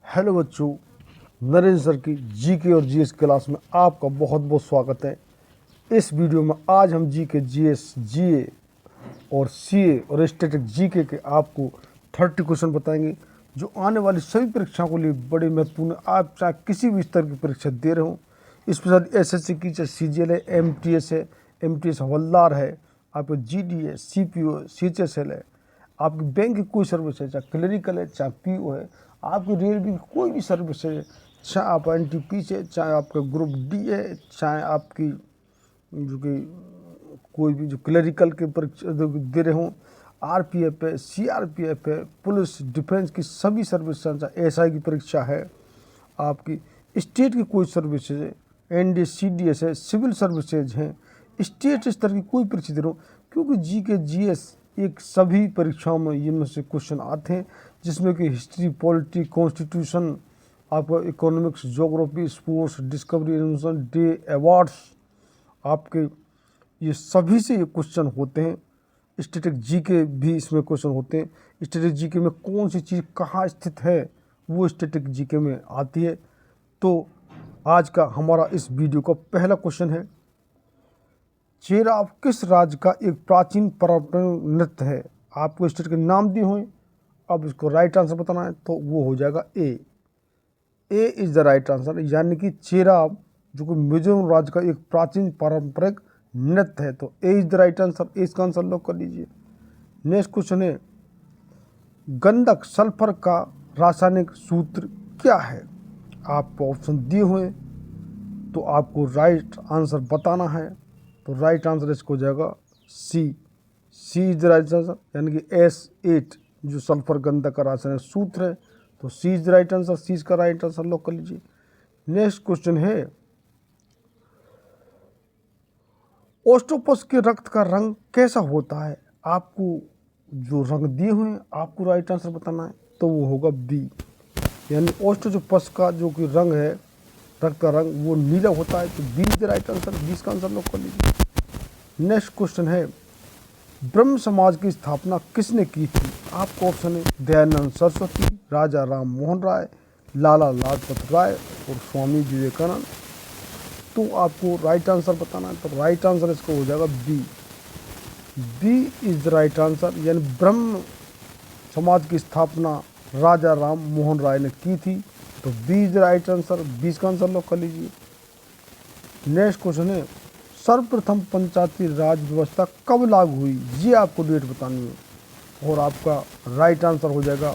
Hello बच्चों, Narendra sir की GK और जीएस क्लास में आपका बहुत बहुत स्वागत है। इस वीडियो में आज हम जीके, जीएस, जीए और सीए और स्टैटिक जीके के आपको 30 क्वेश्चन बताएंगे जो आने वाली सभी परीक्षाओं के लिए बड़े महत्वपूर्ण है। आप चाहे किसी भी स्तर की परीक्षा दे रहे हो, इसके साथ एसएससी की, चाहे सीजीएल है, एमटीएस है, एमटीएस हवलदार है, आपको जीडी है, सीपीओ है, सीएचएसएल है, आपकी बैंक की कोई सर्विस है, चाहे क्लरिकल है, चाहे पीओ है, आपकी रेलवे की कोई भी सर्विस है, चाहे आप एनटीपी से, चाहे आपका ग्रुप डी है, चाहे आपकी जो कि कोई भी जो क्लरिकल के परीक्षा दे रहे हों, आरपीएफ है, सीआरपीएफ है, पुलिस डिफेंस की सभी सर्विस, चाहे एसआई की परीक्षा है, आपकी स्टेट की कोई सर्विसेज है, एनडी सीडीएस है, सिविल सर्विसेज हैं, स्टेट स्तर की कोई परीक्षा दे रहे हो, क्योंकि जीके जीएस एक सभी परीक्षाओं में इनमें से क्वेश्चन आते हैं, जिसमें कि हिस्ट्री, पॉलिटी, कॉन्स्टिट्यूशन, आपका economics, geography, sports, discovery, innovation, day, awards, आपके ये सभी से ये क्वेश्चन होते हैं। स्टैटिक जीके भी इसमें क्वेश्चन होते हैं। स्टैटिक जीके में कौन सी चीज़ कहाँ स्थित है वो स्टैटिक जीके में आती है। तो आज का हमारा इस वीडियो का पहला क्वेश्चन है, चेराव किस राज्य का एक प्राचीन पारंपरिक नृत्य है। आपको स्टेट के नाम दिए हुए, अब इसको राइट आंसर बताना है तो वो हो जाएगा A is the right answer, यानी कि चेराव जो कि मिजोरम राज्य का एक प्राचीन पारंपरिक नृत्य है, तो A is the right answer. इसका आंसर लॉक कर लीजिए। नेक्स्ट क्वेश्चन है, गंधक सल्फर का रासायनिक सूत्र क्या है। आपको ऑप्शन दिए हुए तो आपको राइट आंसर बताना है, तो राइट आंसर इसको हो जाएगा सी इज द राइट आंसर, यानी कि S8 जो सल्फर गंधक का रासायनिक सूत्र है, तो सी इज द राइट आंसर। सी इसका राइट आंसर लॉक कर लीजिए। नेक्स्ट क्वेश्चन है, ऑक्टोपस के रक्त का रंग कैसा होता है। आपको जो रंग दिए हुए हैं आपको राइट आंसर बताना है, तो वो होगा बी, यानी ऑक्टोपस का जो कि रंग है, रक्त का रंग, वो नीला होता है, तो B is the right answer. 20 का आंसर लॉक कर लीजिए। नेक्स्ट क्वेश्चन है, ब्रह्म समाज की स्थापना किसने की थी। आपको ऑप्शन है दयानंद सरस्वती, राजा राम मोहन राय, लाला लाजपत राय और स्वामी विवेकानंद। तो आपको राइट आंसर बताना है, तो राइट आंसर इसको हो जाएगा B is the right answer, यानी ब्रह्म समाज की स्थापना राजा राम मोहन राय ने की थी, तो B is the right answer. 20 का आंसर लॉक कर लीजिए। नेक्स्ट क्वेश्चन है, सर्वप्रथम पंचायती राज व्यवस्था कब लागू हुई, ये आपको डेट बतानी है, और आपका राइट आंसर हो जाएगा,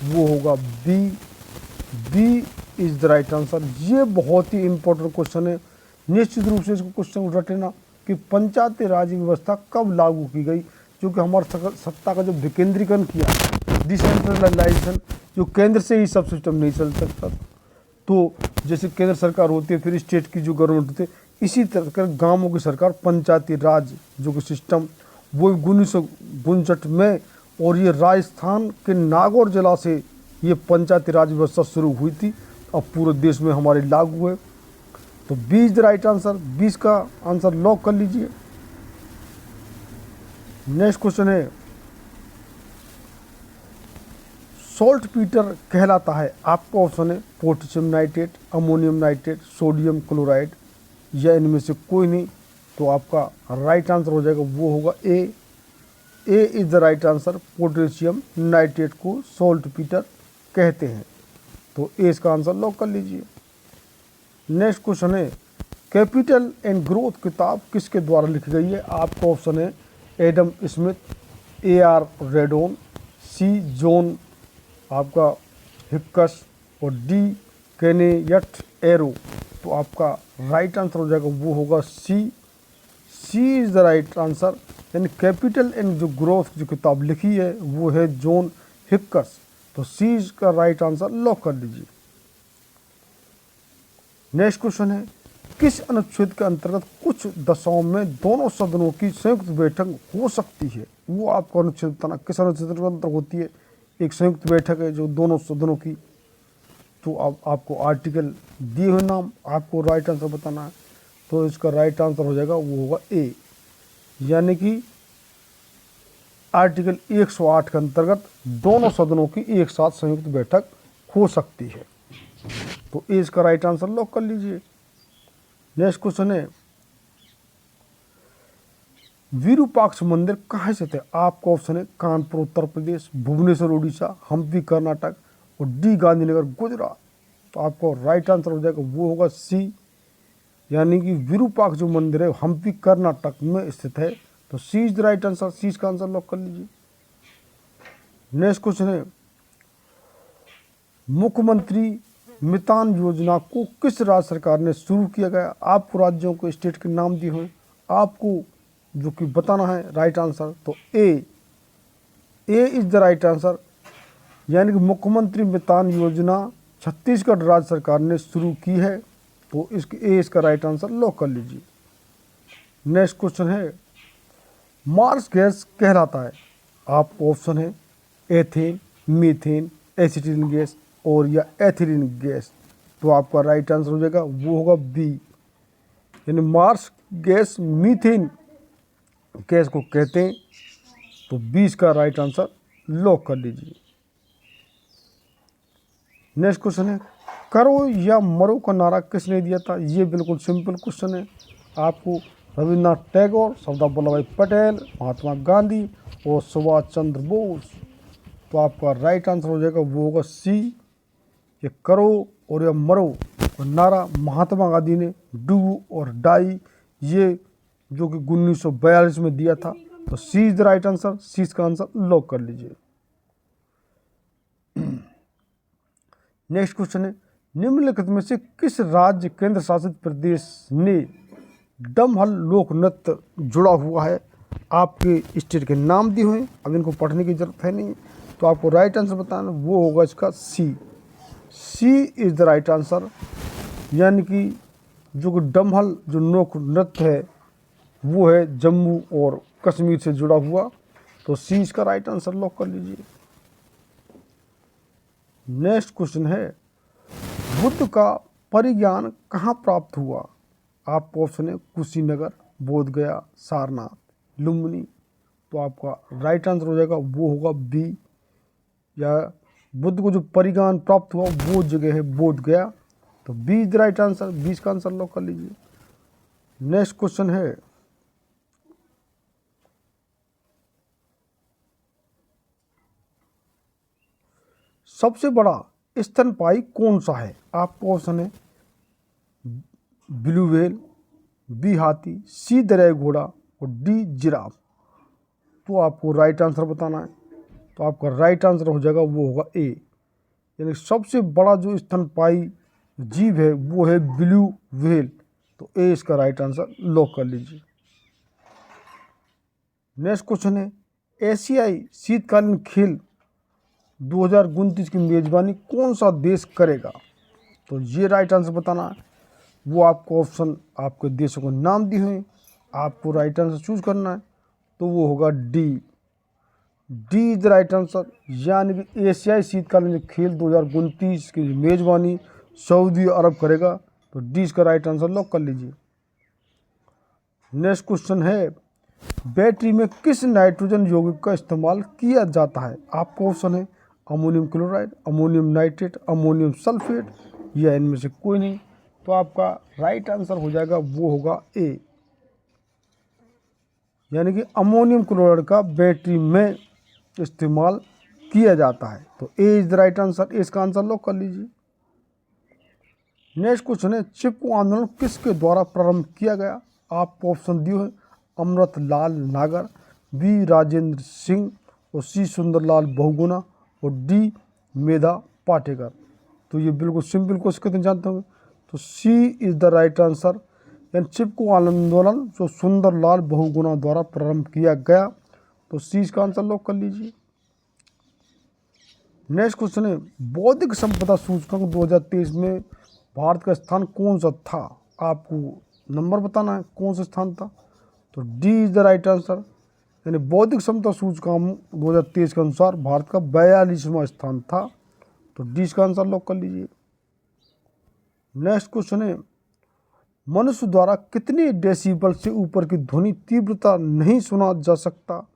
वो होगा B is the right answer. ये बहुत ही इंपॉर्टेंट क्वेश्चन है, निश्चित रूप से इसको क्वेश्चन रट लेना कि पंचायती राज व्यवस्था कब लागू की गई, क्योंकि हमारे सत्ता का जो विकेंद्रीकरण किया, डिसेंट्रलाइजेशन, जो केंद्र से ही सब सिस्टम नहीं चल सकता, तो जैसे केंद्र सरकार होती है, फिर स्टेट की जो गवर्नमेंट होती है, इसी तरह कर गांवों की सरकार पंचायती राज जो कि सिस्टम वो 1959 में, और ये राजस्थान के नागौर जिला से ये पंचायती राज व्यवस्था शुरू हुई थी, अब पूरे देश में हमारे लागू है, तो 20 द राइट आंसर। 20 का आंसर लॉक कर लीजिए। नेक्स्ट क्वेश्चन है, सॉल्ट पीटर कहलाता है। आपका ऑप्शन है potassium nitrate, ammonium nitrate, sodium chloride, या इनमें से कोई नहीं, तो आपका राइट आंसर हो जाएगा, वो होगा A is the right answer. Potassium nitrate को सॉल्ट पीटर कहते हैं, तो ए इसका आंसर लॉक कर लीजिए। नेक्स्ट क्वेश्चन है, कैपिटल एंड ग्रोथ किताब किसके द्वारा लिखी गई है। आपका ऑप्शन है एडम स्मिथ, AR रेडोन, सी जॉन आपका हिक्कस, और डी केनेयट एरो, तो आपका राइट आंसर हो जाएगा, वो होगा C is the right answer, यानी कैपिटल एंड जो ग्रोथ जो किताब लिखी है वो है जॉन हिक्कस, तो सी का राइट आंसर लॉक कर दीजिए। नेक्स्ट क्वेश्चन है, किस अनुच्छेद के अंतर्गत कुछ दशाओं में दोनों सदनों की संयुक्त बैठक हो सकती है। वो आपको अनुच्छेद बताना, किस अनुच्छेद के अंतर्गत होती है एक संयुक्त बैठक है जो दोनों सदनों की, तो आपको आर्टिकल दिए हुए नाम, आपको राइट आंसर बताना है, तो इसका राइट आंसर हो जाएगा, वो होगा ए, यानी कि आर्टिकल 108 के अंतर्गत दोनों सदनों की एक साथ संयुक्त बैठक हो सकती है। तो ए इसका राइट आंसर लॉक कर लीजिए। नेक्स्ट क्वेश्चन है विरूपाक्ष मंदिर कहाँ स्थित है? आपका ऑप्शन है कानपुर उत्तर प्रदेश, भुवनेश्वर उड़ीसा, हम्पी कर्नाटक और डी गांधीनगर गुजरात। तो आपको राइट आंसर हो जाएगा वो होगा सी, यानी कि विरूपाक्ष जो मंदिर है हम्पी कर्नाटक में स्थित है। तो सी इज द राइट आंसर, सी इसका आंसर लॉक कर लीजिए। नेक्स्ट क्वेश्चन है मुख्यमंत्री मितान योजना को किस राज्य सरकार ने शुरू किया गया? आपको राज्यों को स्टेट के नाम दिए हुए, आपको जो कि बताना है राइट आंसर। तो ए इज द राइट आंसर, यानी कि मुख्यमंत्री मितान योजना छत्तीसगढ़ राज्य सरकार ने शुरू की है। तो इसका राइट आंसर लॉक कर लीजिए। नेक्स्ट क्वेश्चन है मार्स गैस कहलाता है? आपको ऑप्शन है एथेन, मीथेन, एसिटिलीन गैस और या एथिलीन गैस। तो आपका राइट आंसर हो जाएगा वो होगा बी, यानी मार्स गैस मीथेन गैस को कहते हैं। तो 20 का राइट आंसर लॉक कर लीजिए। नेक्स्ट क्वेश्चन है करो या मरो का नारा किसने दिया था? ये बिल्कुल सिंपल क्वेश्चन है। आपको रविन्द्रनाथ टैगोर, सरदार वल्लभ भाई पटेल, महात्मा गांधी और सुभाष चंद्र बोस। तो आपका राइट आंसर हो जाएगा वो होगा सी, ये करो और या मरो का नारा महात्मा गांधी ने डू और डाई ये जो कि 1942 में दिया था। तो सी इज द राइट आंसर, सी इसका आंसर लॉक कर लीजिए। नेक्स्ट क्वेश्चन है निम्नलिखित में से किस राज्य केंद्र शासित प्रदेश ने डमहल लोक नृत्य जुड़ा हुआ है? आपके स्टेट के नाम दिए हुए, अब इनको पढ़ने की जरूरत है नहीं। तो आपको राइट आंसर बताना वो होगा इसका सी, सी इज द राइट आंसर, यानी कि जो कि डमहल जो लोक नृत्य है वो है जम्मू और कश्मीर से जुड़ा हुआ। तो सी इसका राइट आंसर लॉक कर लीजिए। नेक्स्ट क्वेश्चन है बुद्ध का परिज्ञान कहाँ प्राप्त हुआ? आपको ऑप्शन है कुशीनगर, बोधगया, सारनाथ, लुम्बिनी। तो आपका राइट आंसर हो जाएगा वो होगा बी, या बुद्ध को जो परिज्ञान प्राप्त हुआ वो जगह है बोधगया। तो B is the right answer, 20 का आंसर लॉक कर लीजिए। नेक्स्ट क्वेश्चन है सबसे बड़ा स्तनपायी कौन सा है? आपको ऑप्शन है ब्लू व्हेल, बी हाथी, सी दरियाई घोड़ा और डी जिराफ। तो आपको राइट आंसर बताना है। तो आपका राइट आंसर हो जाएगा वो होगा ए, यानी सबसे बड़ा जो स्तनपायी जीव है वो है ब्लू व्हेल। तो ए इसका राइट आंसर लॉक कर लीजिए। नेक्स्ट क्वेश्चन है एशियाई शीतकालीन खेल 2029 की मेजबानी कौन सा देश करेगा? तो ये राइट आंसर बताना है। वो आपको ऑप्शन आपके देशों को नाम दिए हुए, आपको राइट आंसर चूज करना है। तो वो होगा D, D is the right answer, यानी कि एशियाई शीतकालीन खेल 2029 की मेजबानी सऊदी अरब करेगा। तो डी इसका राइट आंसर लॉक कर लीजिए। नेक्स्ट क्वेश्चन है बैटरी में किस नाइट्रोजन यौगिक का इस्तेमाल किया जाता है? आपको ऑप्शन है ammonium chloride, ammonium nitrate, ammonium sulphate या इनमें से कोई नहीं। तो आपका राइट आंसर हो जाएगा वो होगा ए, यानी कि अमोनियम क्लोराइड का बैटरी में इस्तेमाल किया जाता है। तो ए इज द राइट आंसर, इसका आंसर लॉक कर लीजिए। नेक्स्ट क्वेश्चन है चिपको आंदोलन किसके द्वारा प्रारंभ किया गया? आपको ऑप्शन दिए हैं अमृतलाल नागर, बी राजेंद्र सिंह और सी सुंदरलाल बहुगुणा और डी मेधा पाटेकर। तो ये बिल्कुल सिंपल क्वेश्चन जानते होंगे। तो सी इज द राइट आंसर, यानी चिपको आंदोलन जो सुंदरलाल बहुगुणा द्वारा प्रारंभ किया गया। तो सी इसका आंसर लॉक कर लीजिए। नेक्स्ट क्वेश्चन है बौद्धिक संपदा सूचकांक 2023 में भारत का स्थान कौन सा था? आपको नंबर बताना है कौन सा स्थान था। तो D is the right answer, यानी बौद्धिक क्षमता सूचकांक 2023 के अनुसार भारत का 42वां स्थान था। तो डी इसका आंसर लॉक कर लीजिए। नेक्स्ट क्वेश्चन है मनुष्य द्वारा कितने डेसिबल से ऊपर की ध्वनि तीव्रता नहीं सुना जा सकता?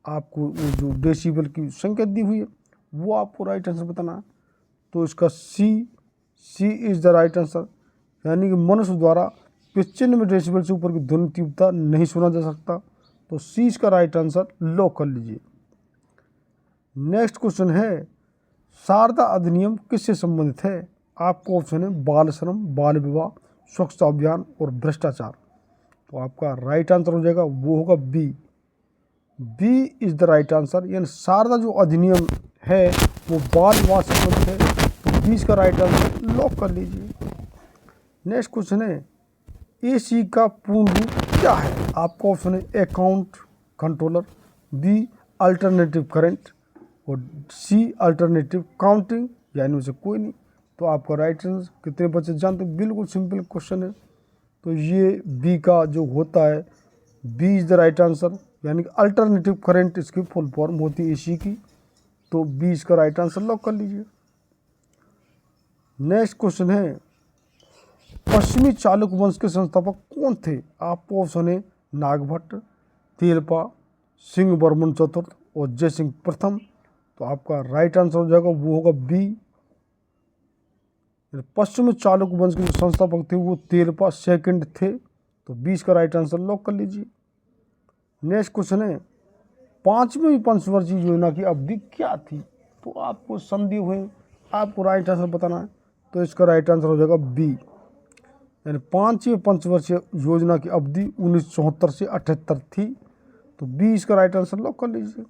आपको जो डेसिबल की संख्या दी हुई है वो आपको राइट आंसर बताना है। तो इसका सी इज़ द राइट आंसर, यानी कि मनुष्य द्वारा 95 डेसिबल से ऊपर की ध्वनि तीव्रता नहीं सुना जा सकता। तो सी इसका राइट आंसर लॉक कर लीजिए। नेक्स्ट क्वेश्चन है, शारदा अधिनियम किससे संबंधित है? आपको ऑप्शन है बाल श्रम, बाल विवाह, स्वच्छता अभियान और भ्रष्टाचार। तो आपका राइट आंसर हो जाएगा वो होगा B is the right answer, यानी शारदा जो अधिनियम है वो बाल विवाह से संबंधित है। तो बी इसका राइट आंसर लॉक कर लीजिए। नेक्स्ट क्वेश्चन है, एसी का पूर्ण रूप क्या है? आपका ऑप्शन है account controller, B alternative current और सी अल्टरनेटिव काउंटिंग, यानी उसे कोई नहीं। तो आपका राइट आंसर कितने बच्चे जानते हैं? बिल्कुल सिंपल क्वेश्चन है। तो ये बी का जो होता है, B is the right answer, यानी कि अल्टरनेटिव करंट इसकी फुल फॉर्म होती है एसी की। तो बी इसका राइट आंसर लॉक कर लीजिए। नेक्स्ट क्वेश्चन है, पश्चिमी चालुक्य वंश के संस्थापक कौन थे? आपको ऑप्शन है नागभट्ट, तेलपा, सिंह बर्मन चतुर्थ और जयसिंह प्रथम। तो आपका राइट आंसर हो जाएगा वो होगा बी। पश्चिमी चालुक्य वंश के जो संस्थापक थे वो तेलपा सेकंड थे। तो 20 का राइट आंसर लॉक कर लीजिए। नेक्स्ट क्वेश्चन है, 5वीं पंचवर्षीय योजना की अवधि क्या थी? तो आपको संदेह हुए, आपको राइट आंसर बताना है। तो इसका राइट आंसर हो जाएगा बी, यानी 5वीं पंचवर्षीय योजना की अवधि 1974 से 78 थी। तो बी इसका राइट आंसर लॉक कर लीजिए।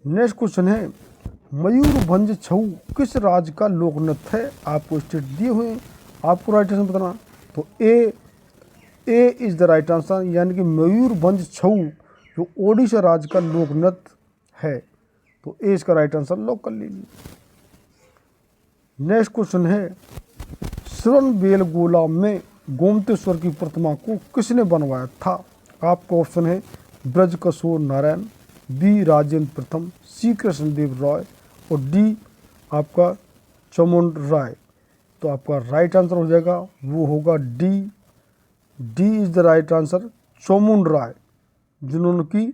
नेक्स्ट क्वेश्चन है, मयूरभंज छऊ किस राज्य का लोक नृत्य है? आपको स्टेट दिए हुए हैं, आपको राइट आंसर बताना। तो ए इज द राइट आंसर, यानी कि मयूरभंज छऊ जो ओडिशा राज्य का लोक नृत्य है। तो ए इसका राइट आंसर लॉक कर लीजिए। नेक्स्ट क्वेश्चन है, श्रवणबेलगोला में गोमतेश्वर की प्रतिमा को किसने बनवाया था? आपको ऑप्शन है ब्रजकिशोर नारायण, बी राजेंद्र प्रथम, सी कृष्णदेव राय और डी आपका चामुंड राय। तो आपका राइट आंसर हो जाएगा वो होगा D is the right answer, Chamund Rai, जिन्होंने की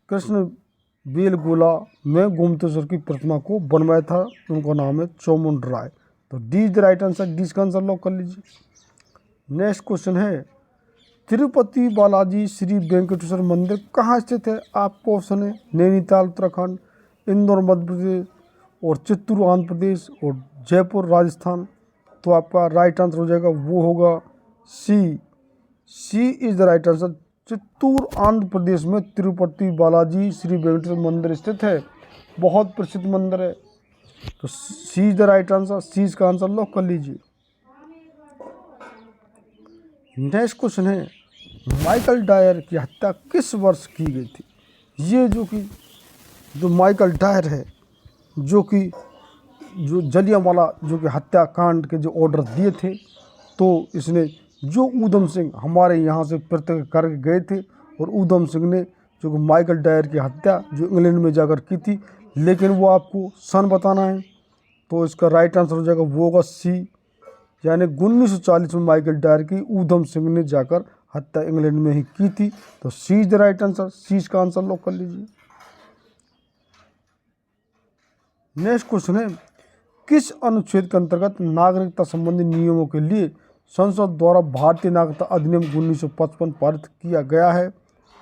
कृष्ण बेलगोला में गोमतेश्वर की प्रतिमा को बनवाया था, उनका नाम है चामुंड राय। तो D is the right answer, D का आंसर लॉक कर लीजिए। नेक्स्ट क्वेश्चन है, तिरुपति बालाजी श्री वेंकटेश्वर मंदिर कहाँ स्थित है? आपको ऑप्शन है नैनीताल उत्तराखंड, इंदौर मध्य प्रदेश और चित्तूर आंध्र प्रदेश और जयपुर राजस्थान। तो आपका राइट आंसर हो जाएगा वो होगा C is the right answer, Chittoor Andhra Pradesh में तिरुपति बालाजी श्री वेंकटेश्वर मंदिर स्थित है, बहुत प्रसिद्ध मंदिर है। तो सी इज द राइट आंसर, सी इसका आंसर लॉक कर लीजिए। नेक्स्ट क्वेश्चन है, माइकल डायर की हत्या किस वर्ष की गई थी? ये जो माइकल डायर है, जो जलियांवाला जो कि हत्याकांड के जो ऑर्डर दिए थे, तो इसने जो ऊधम सिंह हमारे यहाँ से प्रत्यक्ष करके गए थे, और ऊधम सिंह ने जो कि माइकल डायर की हत्या जो इंग्लैंड में जाकर की थी, लेकिन वो आपको सन बताना है। तो इसका राइट आंसर हो जाएगा वो होगा सी, यानी 1940 में माइकल डायर की ऊधम सिंह ने जाकर हत्या इंग्लैंड में ही की थी। तो सी इज द राइट आंसर, सी इसका आंसर लॉक कर लीजिए। नेक्स्ट क्वेश्चन है, किस अनुच्छेद के अंतर्गत नागरिकता संबंधी नियमों के लिए संसद द्वारा भारतीय नागरिकता अधिनियम 1955 पारित किया गया है?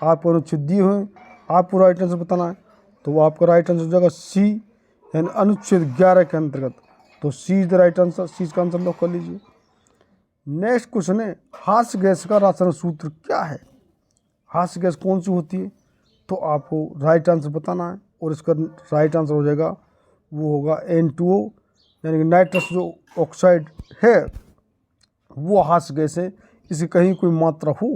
आपको अनुच्छेद दिए हुए हैं, आपको राइट आंसर बताना है। तो आपका राइट आंसर हो जाएगा सी, यानी अनुच्छेद 11 के अंतर्गत। तो सी इज द राइट आंसर, सी का आंसर लॉक कर लीजिए। नेक्स्ट क्वेश्चन है, हास्य गैस का रासायनिक सूत्र क्या है? हास्य गैस कौन सी होती है? तो आपको राइट आंसर बताना है, और इसका राइट आंसर हो जाएगा वो होगा N2O, यानी कि नाइट्रस जो ऑक्साइड है वो हास्य गैस है। इसकी कहीं कोई मात्रा हो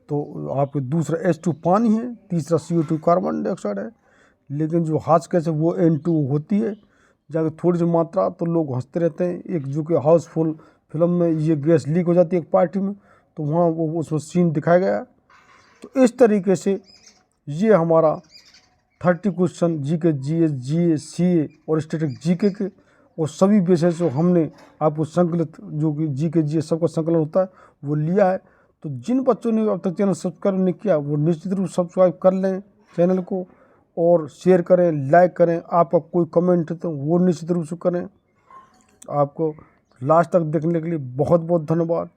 तो आपके दूसरा H2 पानी है, तीसरा CO2 कार्बन डाइऑक्साइड है, लेकिन जो हास्य गैस है वो N2O होती है। जाकर थोड़ी सी मात्रा तो लोग हंसते रहते हैं। एक जो कि हाउसफुल फिल्म में ये गैस लीक हो जाती है एक पार्टी में, तो वहाँ वो उसमें सीन दिखाया गया है। तो इस तरीके से ये हमारा 30 क्वेश्चन जीके, जीएस, जीए, सीए और स्टैटिक जीके के और सभी विषय से हमने आपको संकलित जो कि जीके, जीएस सबका संकलन होता है वो लिया है। तो जिन बच्चों ने अब तक चैनल सब्सक्राइब नहीं किया वो निश्चित रूप सब्सक्राइब कर लें चैनल को, और शेयर करें, लाइक करें। आपका कोई कमेंट है तो वो निश्चित रूप से करें। आपको लास्ट तक देखने के लिए बहुत बहुत धन्यवाद।